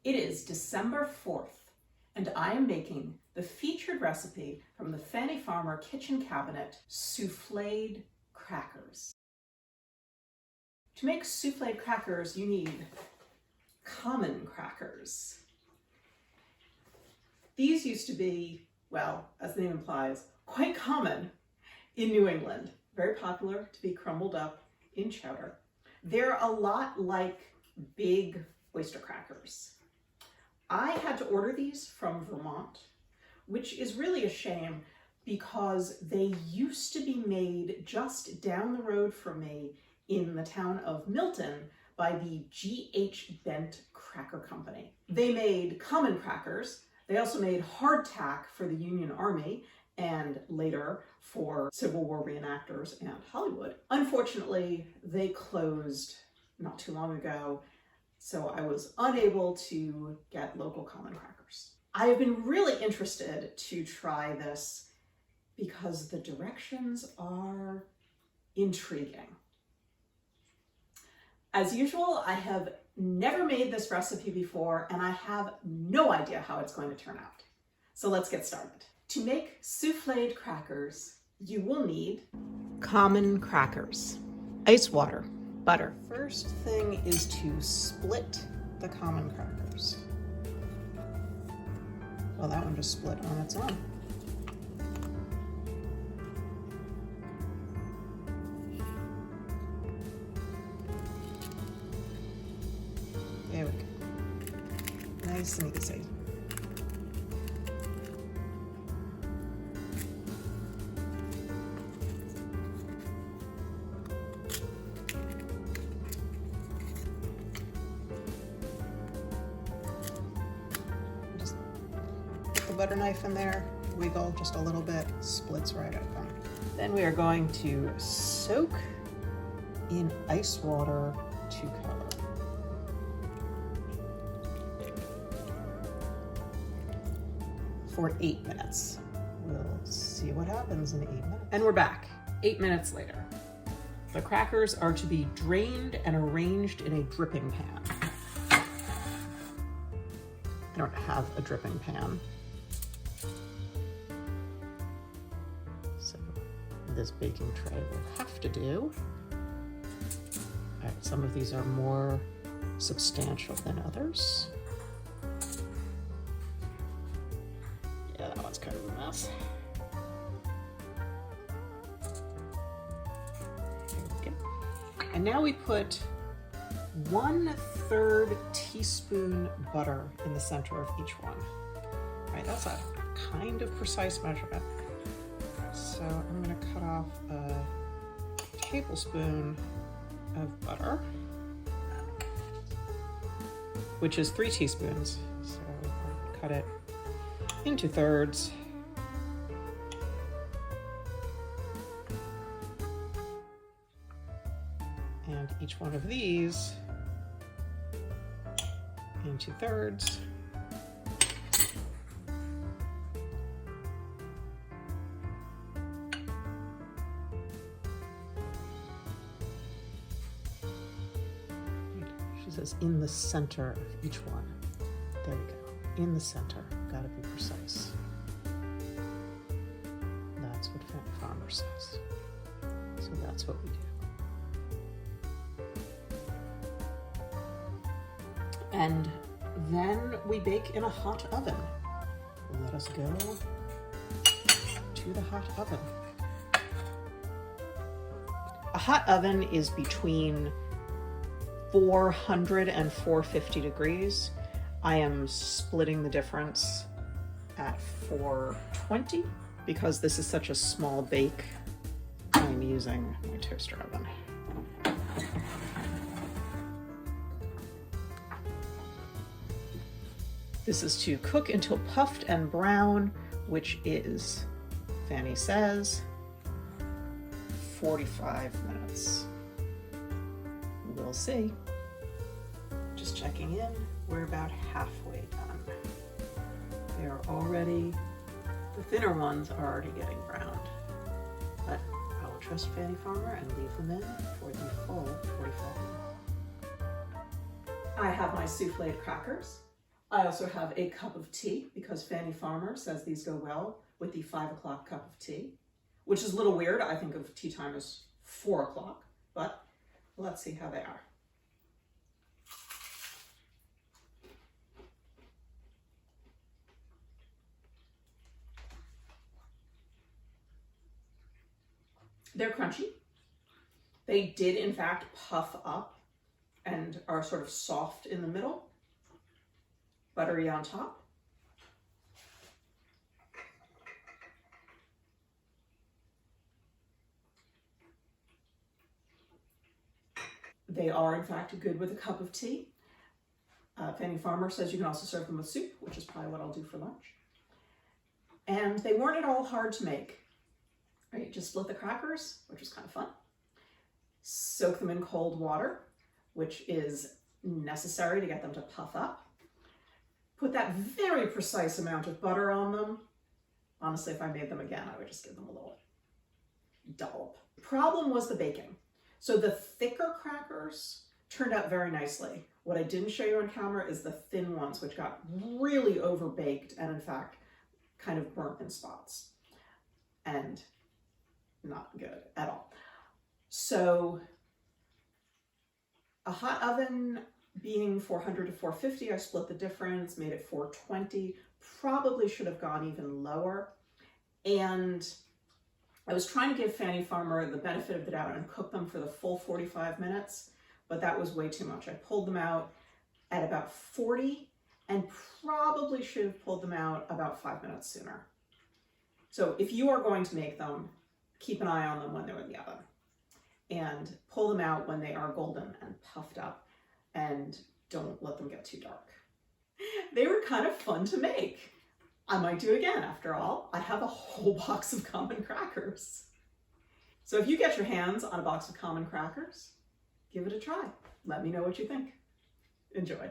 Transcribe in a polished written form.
It is December 4th, and I am making the featured recipe from the Fannie Farmer kitchen cabinet, souffled crackers. To make souffled crackers, you need common crackers. These used to be, well, as the name implies, quite common in New England. Very popular to be crumbled up in chowder. They're a lot like big oyster crackers. I had to order these from Vermont, which is really a shame because they used to be made just down the road from me in the town of Milton by the G.H. Bent Cracker Company. They made common crackers. They also made hardtack for the Union Army and later for Civil War reenactors and Hollywood. Unfortunately, they closed not too long ago, so I was unable to get local common crackers. I have been really interested to try this because the directions are intriguing. As usual, I have never made this recipe before and I have no idea how it's going to turn out. So let's get started. To make souffled crackers, you will need common crackers, ice water, butter. First thing is to split the common crackers. Well, that one just split on its own. There we go. Nice and easy. Just put the butter knife in there, wiggle just a little bit, splits right open. Then we are going to soak in ice water to color. For 8 minutes. We'll see what happens in 8 minutes. And we're back 8 minutes later. The crackers are to be drained and arranged in a dripping pan. I don't have a dripping pan, so this baking tray will have to do. All right, some of these are more substantial than others. Yeah, that one's kind of a mess. There we go. And now we put 1/3 teaspoon butter in the center of each one. All right, that's a kind of precise measurement. So I'm gonna cut off a tablespoon of butter, which is 3 teaspoons. So I'll cut it into thirds. And each one of these into thirds. She says in the center of each one. There we go. In the center. Gotta be precise. That's what Fannie Farmer says. So that's what we do. And then we bake in a hot oven. Let us go to the hot oven. A hot oven is between 400 and 450 degrees. I am splitting the difference at 420 because this is such a small bake. I'm using my toaster oven. This is to cook until puffed and brown, which is, Fannie says, 45 minutes. We'll see. Just checking in, we're about halfway done. They are already, the thinner ones are already getting browned. But I will trust Fannie Farmer and leave them in for the full 45 minutes. I have my souffled crackers. I also have a cup of tea because Fannie Farmer says these go well with the 5 o'clock cup of tea, which is a little weird. I think of tea time as 4 o'clock, but let's see how they are. They're crunchy. They did in fact puff up and are sort of soft in the middle, buttery on top. They are in fact good with a cup of tea. Fannie Farmer says you can also serve them with soup, which is probably what I'll do for lunch. And they weren't at all hard to make. Right, just split the crackers, which was kind of fun. Soak them in cold water, which is necessary to get them to puff up. Put that very precise amount of butter on them. Honestly, if I made them again, I would just give them a little dollop. The problem was the baking. So the thicker crackers turned out very nicely. What I didn't show you on camera is the thin ones, which got really overbaked and in fact kind of burnt in spots. And not good at all. So a hot oven being 400 to 450, I split the difference, made it 420, probably should have gone even lower. And I was trying to give Fannie Farmer the benefit of the doubt and cook them for the full 45 minutes, but that was way too much. I pulled them out at about 40 and probably should have pulled them out about 5 minutes sooner. So if you are going to make them, keep an eye on them when they're in the oven and pull them out when they are golden and puffed up, and don't let them get too dark. They were kind of fun to make. I might do it again. After all, I have a whole box of common crackers. So if you get your hands on a box of common crackers, give it a try. Let me know what you think. Enjoy.